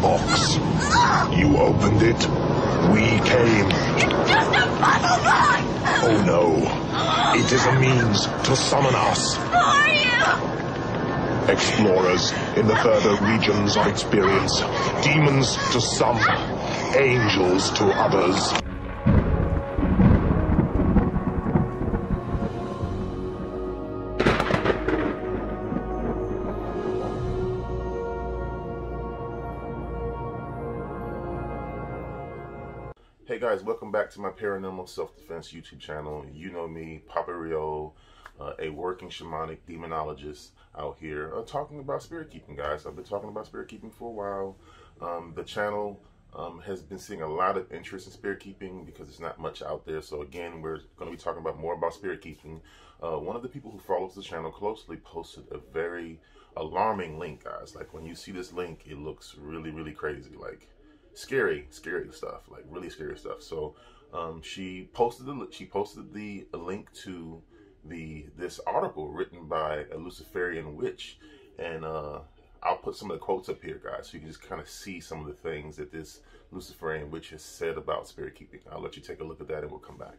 box. You opened it. We came. It's just a puzzle box! Oh no. It is a means to summon us. Who are you? Explorers in the further regions of experience. Demons to some, angels to others. Hey guys, welcome back to my Paranormal Self-Defense YouTube channel. You know me, Papa Rio, a working shamanic demonologist out here talking about spirit keeping, guys. I've been talking about spirit keeping for a while. The channel has been seeing a lot of interest in spirit keeping because there's not much out there. So again, we're going to be talking about more about spirit keeping. One of the people who follows the channel closely posted a very alarming link, guys. Like when you see this link, it looks really, really crazy. Like scary stuff, like really scary stuff. So she posted the link to this article written by a Luciferian witch, and I'll put some of the quotes up here, guys, so you can just kind of see some of the things that this Luciferian witch has said about spirit keeping. I'll let you take a look at that and we'll come back.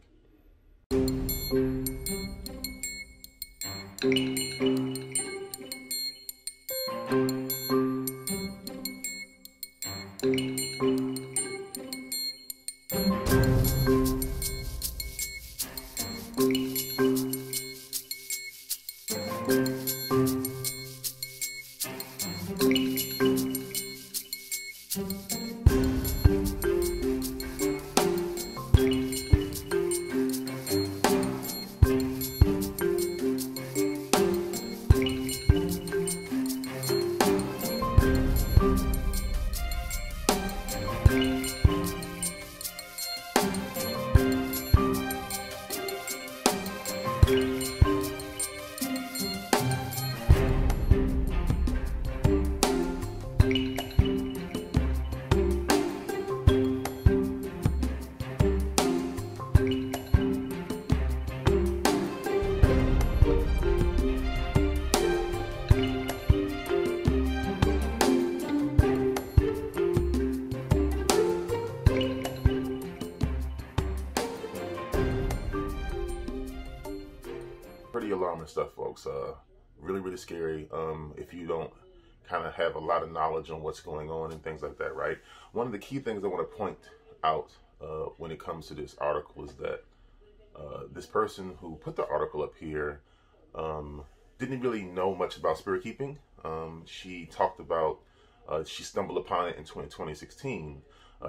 Pretty alarming stuff, folks. Really, really scary. If you don't kind of have a lot of knowledge on what's going on and things like that, right? One of the key things I want to point out when it comes to this article is that this person who put the article up here didn't really know much about spirit keeping. She talked about, she stumbled upon it in 2016.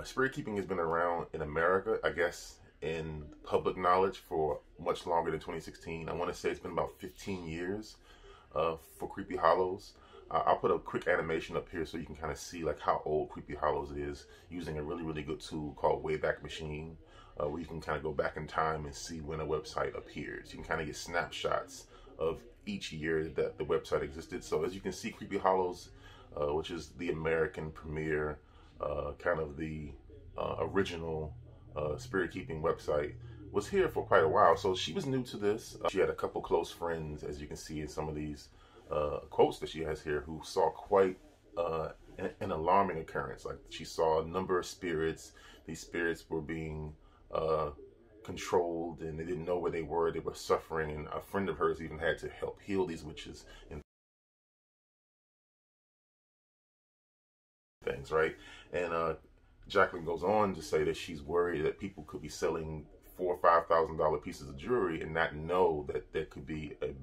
Spirit keeping has been around in America, I guess, in public knowledge for much longer than 2016. I want to say it's been about 15 years for Creepy Hollows. I'll put a quick animation up here so you can kind of see like how old Creepy Hollows is, using a really, really good tool called Wayback Machine, where you can kind of go back in time and see when a website appears. You can kind of get snapshots of each year that the website existed. So as you can see, Creepy Hollows, which is the American premiere, kind of the original spirit keeping website, was here for quite a while. So she was new to this. She had a couple close friends, as you can see in some of these quotes that she has here, who saw quite an alarming occurrence. Like she saw a number of spirits. These spirits were being controlled and they didn't know where they were suffering, and a friend of hers even had to help heal these witches and things, right? And Jacqueline goes on to say that she's worried that people could be selling $4,000 or $5,000 pieces of jewelry and not know that there could be a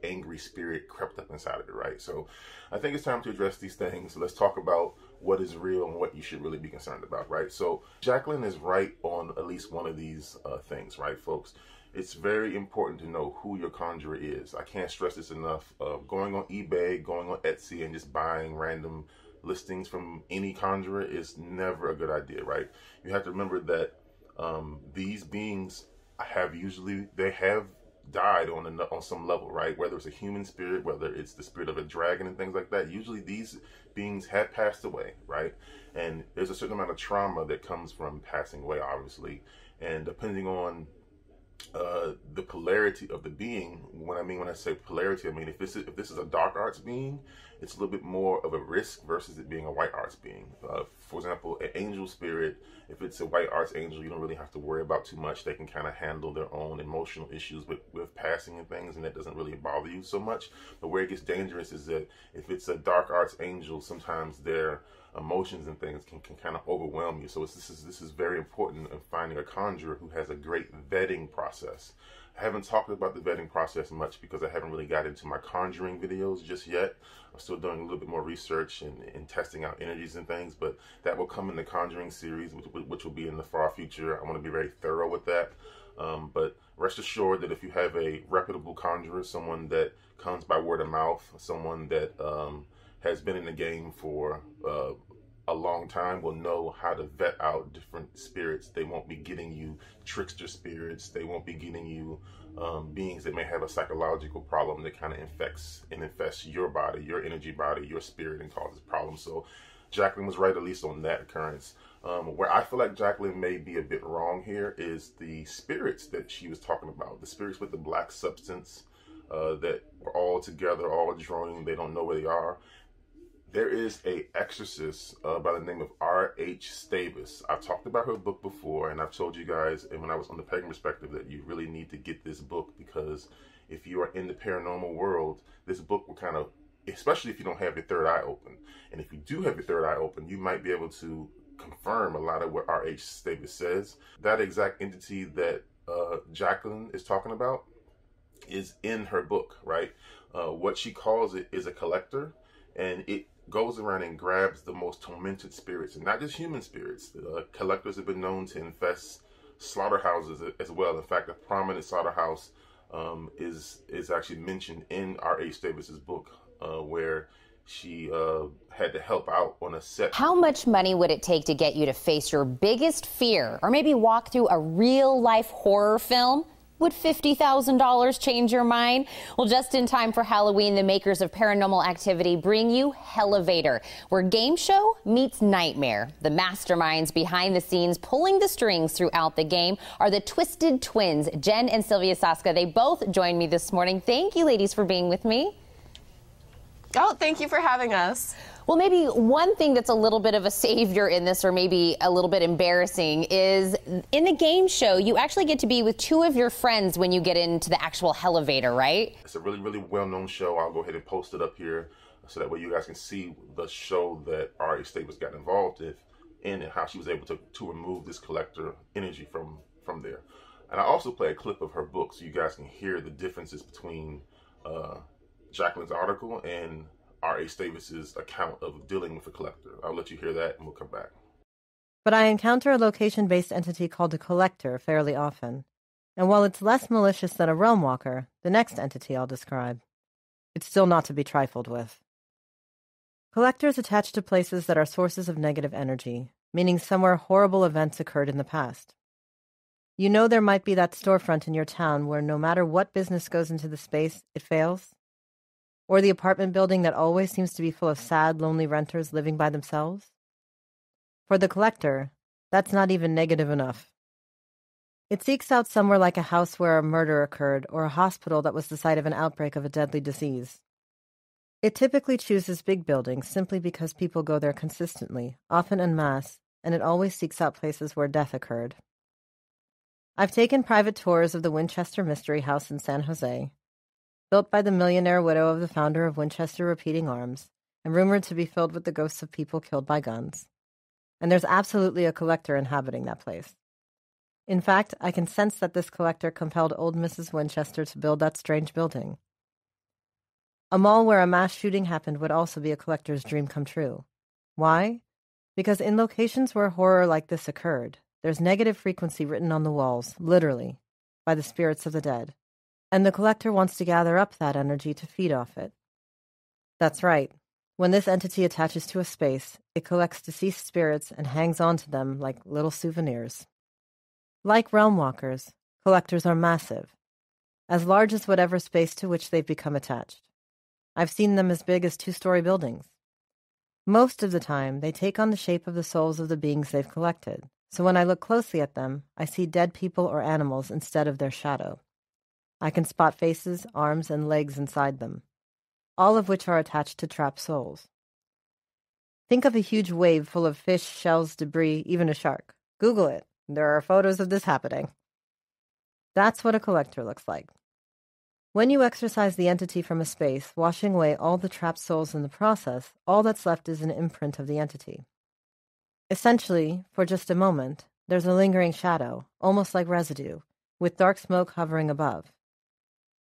angry spirit crept up inside of it, right? So I think it's time to address these things. Let's talk about what is real and what you should really be concerned about, right? So Jacqueline is right on at least one of these things, right, folks? It's very important to know who your conjurer is. I can't stress this enough. Going on eBay, going on Etsy, and just buying random listings from any conjurer is never a good idea, right? You have to remember that these beings have died on some level, right? Whether it's a human spirit, whether it's the spirit of a dragon and things like that, usually these beings have passed away, right? And there's a certain amount of trauma that comes from passing away, obviously, and depending on the polarity of the being. When I say polarity, I mean if this is a dark arts being, it's a little bit more of a risk versus it being a white arts being. For example, an angel spirit, if it's a white arts angel, you don't really have to worry about too much. They can kind of handle their own emotional issues with passing and things, and that doesn't really bother you so much. But where it gets dangerous is that if it's a dark arts angel, sometimes their emotions and things can kind of overwhelm you. So this is very important in finding a conjurer who has a great vetting process. I haven't talked about the vetting process much because I haven't really got into my conjuring videos just yet. I'm still doing a little bit more research and testing out energies and things, but that will come in the conjuring series, which will be in the far future. I want to be very thorough with that. But rest assured that if you have a reputable conjurer, someone that comes by word of mouth, someone that has been in the game for a long time, will know how to vet out different spirits. They won't be getting you trickster spirits. They won't be getting you beings that may have a psychological problem that kind of infests your body, your energy body, your spirit, and causes problems. So Jacqueline was right, at least on that occurrence. Where I feel like Jacqueline may be a bit wrong here is the spirits that she was talking about, the spirits with the black substance that were all together, all droning, they don't know where they are. There is a exorcist by the name of R.H. Stavis. I've talked about her book before, and I've told you guys, and when I was on the Pagan Perspective, that you really need to get this book, because if you are in the paranormal world, this book will kind of, especially if you don't have your third eye open, and if you do have your third eye open, you might be able to confirm a lot of what R.H. Stavis says. That exact entity that Jacqueline is talking about is in her book, right? What she calls it is a collector, and it goes around and grabs the most tormented spirits, and not just human spirits. Collectors have been known to infest slaughterhouses as well. In fact, a prominent slaughterhouse is actually mentioned in R.H. Davis's book, where she had to help out on a set. How much money would it take to get you to face your biggest fear, or maybe walk through a real-life horror film? Would $50,000 change your mind? Well, just in time for Halloween, the makers of Paranormal Activity bring you Hellevator, where game show meets nightmare. The masterminds behind the scenes pulling the strings throughout the game are the Twisted Twins, Jen and Sylvia Saska. They both joined me this morning. Thank you, ladies, for being with me. Oh, thank you for having us. Well, maybe one thing that's a little bit of a savior in this, or maybe a little bit embarrassing, is in the game show, you actually get to be with two of your friends when you get into the actual Hellevator, right? It's a really, really well-known show. I'll go ahead and post it up here so that way you guys can see the show that R.H. Stavis got involved in and how she was able to remove this collector energy from there. And I also play a clip of her book so you guys can hear the differences between Jacqueline's article and R.H. Davis's account of dealing with a collector. I'll let you hear that and we'll come back. But I encounter a location-based entity called a collector fairly often. And while it's less malicious than a realm walker, the next entity I'll describe, it's still not to be trifled with. Collectors attach to places that are sources of negative energy, meaning somewhere horrible events occurred in the past. You know there might be that storefront in your town where no matter what business goes into the space, it fails? Or the apartment building that always seems to be full of sad, lonely renters living by themselves? For the collector, that's not even negative enough. It seeks out somewhere like a house where a murder occurred or a hospital that was the site of an outbreak of a deadly disease. It typically chooses big buildings simply because people go there consistently, often en masse, and it always seeks out places where death occurred. I've taken private tours of the Winchester Mystery House in San Jose, built by the millionaire widow of the founder of Winchester Repeating Arms, and rumored to be filled with the ghosts of people killed by guns. And there's absolutely a collector inhabiting that place. In fact, I can sense that this collector compelled old Mrs. Winchester to build that strange building. A mall where a mass shooting happened would also be a collector's dream come true. Why? Because in locations where horror like this occurred, there's negative frequency written on the walls, literally, by the spirits of the dead. And the collector wants to gather up that energy to feed off it. That's right. When this entity attaches to a space, it collects deceased spirits and hangs on to them like little souvenirs. Like realm walkers, collectors are massive, as large as whatever space to which they've become attached. I've seen them as big as 2-story buildings. Most of the time, they take on the shape of the souls of the beings they've collected, so when I look closely at them, I see dead people or animals instead of their shadow. I can spot faces, arms, and legs inside them. all of which are attached to trapped souls. Think of a huge wave full of fish, shells, debris, even a shark. Google it. There are photos of this happening. That's what a collector looks like. When you exorcise the entity from a space, washing away all the trapped souls in the process, all that's left is an imprint of the entity. Essentially, for just a moment, there's a lingering shadow, almost like residue, with dark smoke hovering above.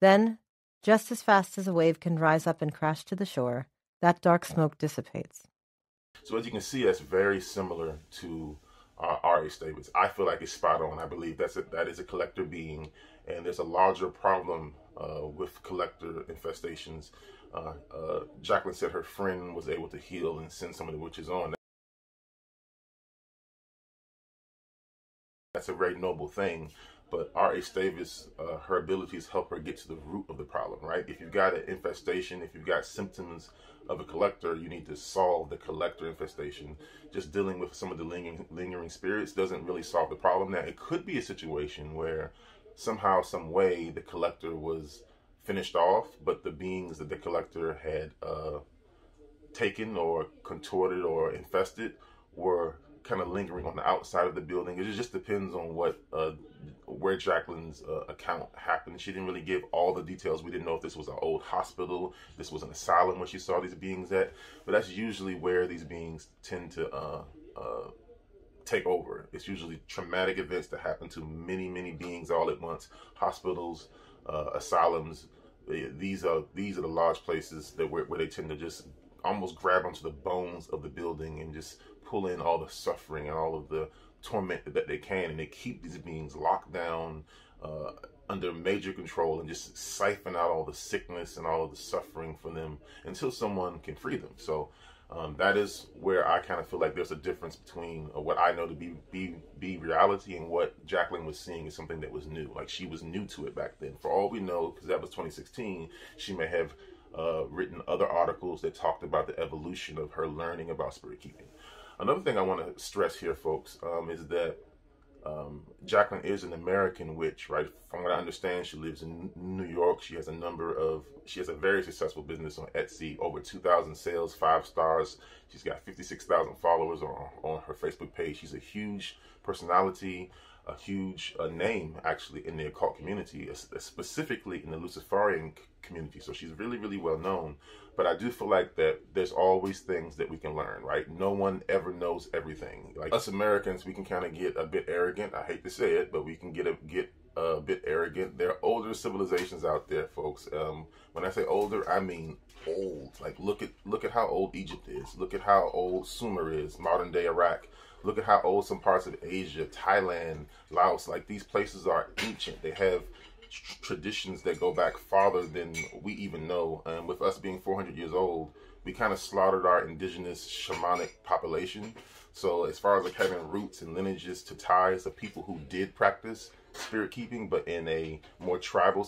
Then, just as fast as a wave can rise up and crash to the shore, that dark smoke dissipates. So as you can see, that's very similar to R.A. Stavis. I feel like it's spot on. I believe that is a collector being, and there's a larger problem with collector infestations. Jacqueline said her friend was able to heal and send some of the witches on. That's a very noble thing, but R.A. Stavis, her abilities help her get to the root of the problem, right? If you've got an infestation, if you've got symptoms of a collector, you need to solve the collector infestation. Just dealing with some of the lingering spirits doesn't really solve the problem. Now, it could be a situation where somehow, some way, the collector was finished off, but the beings that the collector had taken or contorted or infested were kind of lingering on the outside of the building. It just depends on what where Jacqueline's account happened. She didn't really give all the details. We didn't know if this was an old hospital, this was an asylum where she saw these beings at, but that's usually where these beings tend to take over. It's usually traumatic events that happen to many beings all at once. Hospitals, asylums, these are the large places that where they tend to just almost grab onto the bones of the building and just pull in all the suffering and all of the torment that they can, and they keep these beings locked down under major control and just siphon out all the sickness and all of the suffering from them until someone can free them. So that is where I kind of feel like there's a difference between what I know to be reality and what Jacqueline was seeing is something that was new. Like, she was new to it back then. For all we know, because that was 2016, she may have written other articles that talked about the evolution of her learning about spirit keeping. Another thing I want to stress here, folks, is that Jacqueline is an American witch, right? From what I understand, she lives in New York. She has a very successful business on Etsy, over 2,000 sales, 5 stars. She's got 56,000 followers on her Facebook page. She's a huge personality, a huge name, actually, in the occult community, specifically in the Luciferian community. So she's really well known. But I do feel like that there's always things that we can learn, right? No one ever knows everything. Like, us Americans, we can kind of get a bit arrogant. I hate to say it, but we can get a bit arrogant. There are older civilizations out there, folks. When I say older, I mean old. Like, look at how old Egypt is. Look at how old Sumer is, modern day Iraq. Look at how old some parts of Asia, Thailand, Laos, like, these places are ancient. They have traditions that go back farther than we even know. And with us being 400 years old, we kind of slaughtered our indigenous shamanic population. So as far as like having roots and lineages to ties of people who did practice spirit keeping, but in a more tribal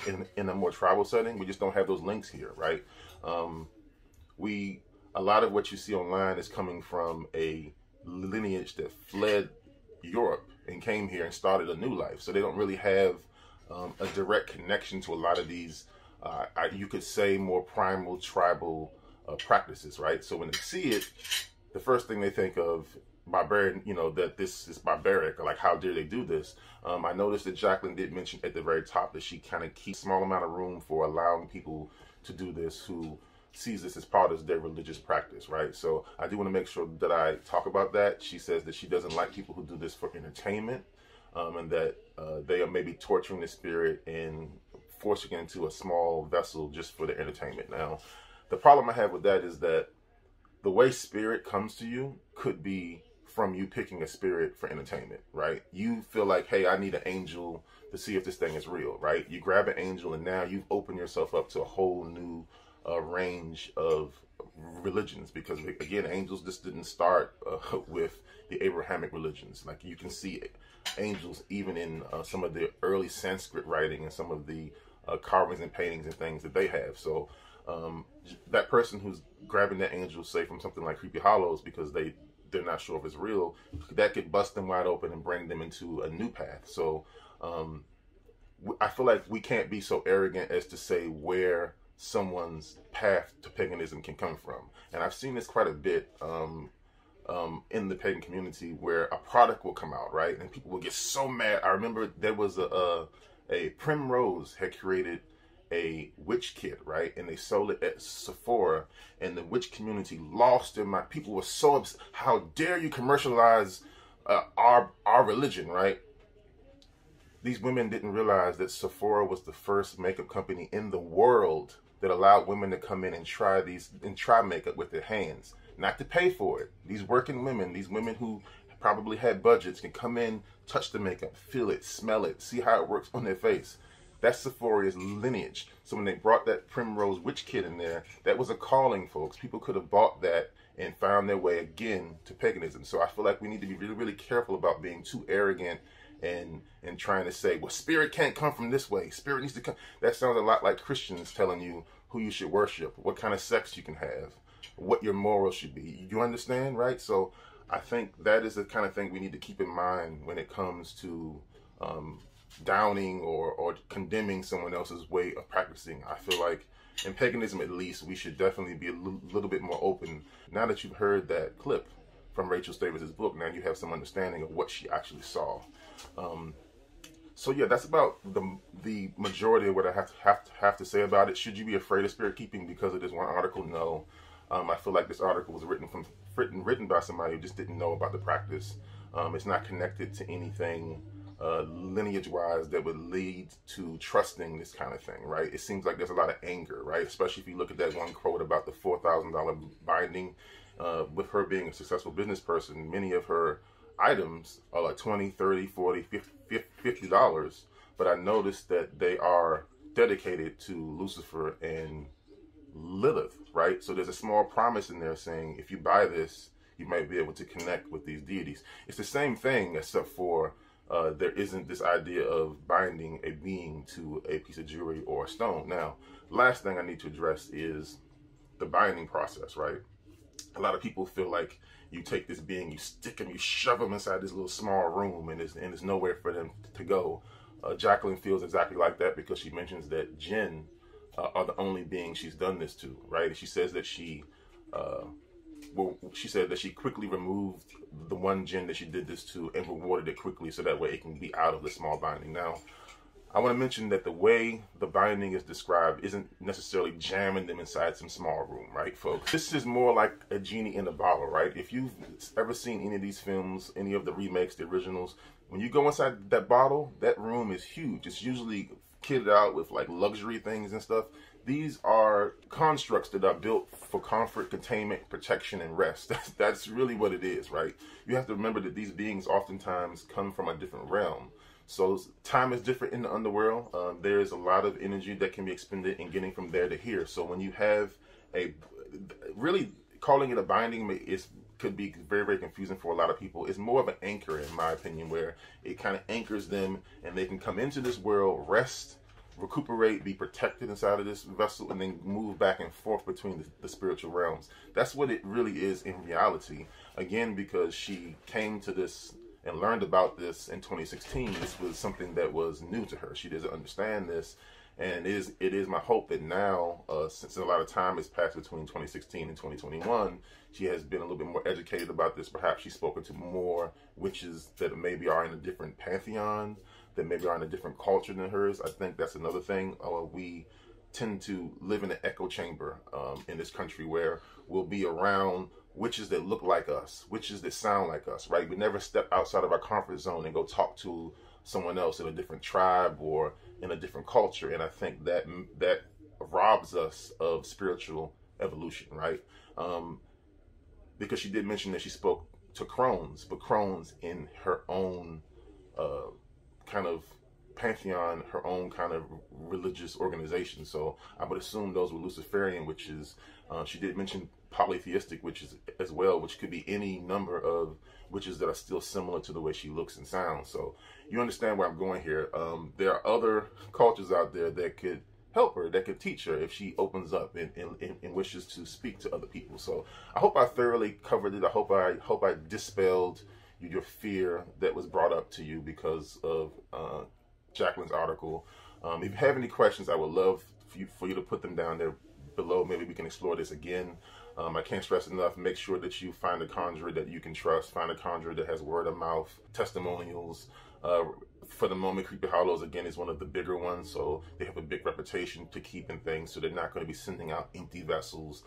in a more tribal setting, we just don't have those links here, right? A lot of what you see online is coming from a lineage that fled Europe and came here and started a new life. So they don't really have a direct connection to a lot of these, you could say, more primal tribal practices, right? So when they see it, the first thing they think of, barbarian, that this is barbaric, or like, how dare they do this? I noticed that Jacqueline did mention at the very top that she kind of keeps a small amount of room for allowing people to do this who sees this as part of their religious practice, right? So I do want to make sure that I talk about that. She says that she doesn't like people who do this for entertainment, and that they are maybe torturing the spirit and forcing it into a small vessel just for the entertainment. Now, the problem I have with that is that the way spirit comes to you could be from you picking a spirit for entertainment, right? You feel like, hey, I need an angel to see if this thing is real, right? You grab an angel and now you've opened yourself up to a whole new range of religions, because again, angels just didn't start with the Abrahamic religions. Like, you can see angels even in some of the early Sanskrit writing and some of the carvings and paintings and things that they have. So that person who's grabbing that angel, say from something like Creepy Hollows, because they're not sure if it's real, that could bust them wide open and bring them into a new path. So I feel like we can't be so arrogant as to say where someone's path to paganism can come from. And I've seen this quite a bit in the pagan community, where a product will come out, right? And people will get so mad. I remember there was a Primrose had created a witch kit, right? And they sold it at Sephora, and the witch community lost their mind. People were so upset. How dare you commercialize our religion, right? These women didn't realize that Sephora was the first makeup company in the world that allowed women to come in and try makeup with their hands, not to pay for it. These working women, these women who probably had budgets, can come in, touch the makeup, feel it, smell it, see how it works on their face. That's Sephora's lineage. So when they brought that Primrose witch kit in there, that was a calling, folks. People could have bought that and found their way again to paganism. So I feel like we need to be really, really careful about being too arrogant and trying to say, well, spirit can't come from this way. Spirit needs to come. That sounds a lot like Christians telling you who you should worship, what kind of sex you can have, what your morals should be. You understand, right? So I think that is the kind of thing we need to keep in mind when it comes to downing or condemning someone else's way of practicing. I feel like in paganism, at least, we should definitely be a little bit more open. Now that you've heard that clip from Rachel Stavis's book, now you have some understanding of what she actually saw. So yeah, that's about the majority of what I have to say about it. Should you be afraid of spirit keeping because of this one article? No. I feel like this article was written by somebody who just didn't know about the practice. It's not connected to anything lineage-wise that would lead to trusting this kind of thing, right? It seems like there's a lot of anger, right? Especially if you look at that one quote about the $4,000 binding. With her being a successful business person, many of her items are like $20, $30, $40, $50, but I noticed that they are dedicated to Lucifer and Lilith, right? So there's a small promise in there saying, if you buy this, you might be able to connect with these deities. It's the same thing, except for there isn't this idea of binding a being to a piece of jewelry or a stone. Now, last thing I need to address is the binding process, right? A lot of people feel like you take this being, you stick them, you shove them inside this little small room, and there's nowhere for them to go. Jacqueline feels exactly like that because she mentions that jinn are the only beings she's done this to, right? She says that she said that she quickly removed the one jinn that she did this to and rewarded it quickly so that way it can be out of the small binding. Now, I want to mention that the way the binding is described isn't necessarily jamming them inside some small room, right, folks? This is more like a genie in a bottle, right? If you've ever seen any of these films, any of the remakes, the originals, when you go inside that bottle, that room is huge. It's usually kitted out with like luxury things and stuff. These are constructs that are built for comfort, containment, protection, and rest. That's really what it is, right? You have to remember that these beings oftentimes come from a different realm. So time is different in the underworld. There's a lot of energy that can be expended in getting from there to here. So when you have really calling it a binding could be very, very confusing for a lot of people. It's more of an anchor, in my opinion, where it kind of anchors them and they can come into this world, rest, recuperate, be protected inside of this vessel, and then move back and forth between the spiritual realms. That's what it really is in reality. Again, because she came to this and learned about this in 2016, this was something that was new to her. She doesn't understand this, and it is my hope that now, since a lot of time has passed between 2016 and 2021, she has been a little bit more educated about this. Perhaps she's spoken to more witches that maybe are in a different pantheon, that maybe are in a different culture than hers. I think that's another thing. We tend to live in an echo chamber in this country where we'll be around witches that look like us, witches that sound like us, right? We never step outside of our comfort zone and go talk to someone else in a different tribe or in a different culture. And I think that robs us of spiritual evolution, right? Because she did mention that she spoke to crones, but crones in her own kind of pantheon, her own kind of religious organization. So I would assume those were Luciferian witches. She did mention polytheistic witches as well, which could be any number of witches that are still similar to the way she looks and sounds. So you understand where I'm going here. There are other cultures out there that could help her, that could teach her if she opens up and wishes to speak to other people. So I hope I thoroughly covered it. I hope I dispelled your fear that was brought up to you because of Jacqueline's article. If you have any questions, I would love for you to put them down there below. Maybe we can explore this again. I can't stress enough, make sure that you find a conjurer that you can trust. Find a conjurer that has word of mouth, testimonials. For the moment, Creepy Hollows, again, is one of the bigger ones, so they have a big reputation to keeping things, so they're not going to be sending out empty vessels.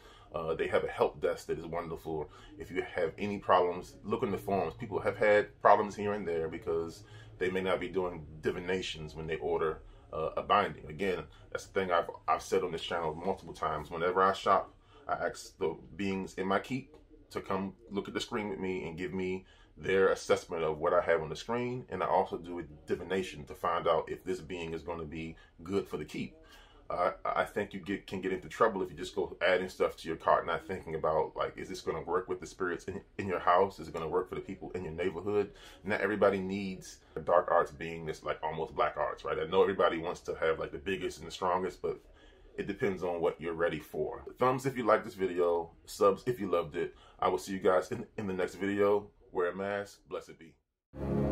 They have a help desk that is wonderful. If you have any problems, look in the forums. People have had problems here and there because they may not be doing divinations when they order a binding. Again, that's the thing I've said on this channel multiple times. Whenever I shop, I ask the beings in my keep to come look at the screen with me and give me their assessment of what I have on the screen, and I also do a divination to find out if this being is going to be good for the keep. I think you can get into trouble if you just go adding stuff to your cart, not thinking about, like, is this going to work with the spirits in your house? Is it going to work for the people in your neighborhood? Not everybody needs a dark arts being that's like almost black arts, right? I know everybody wants to have like the biggest and the strongest, but it depends on what you're ready for. Thumbs if you like this video, subs if you loved it. I will see you guys in the next video. Wear a mask. Blessed be.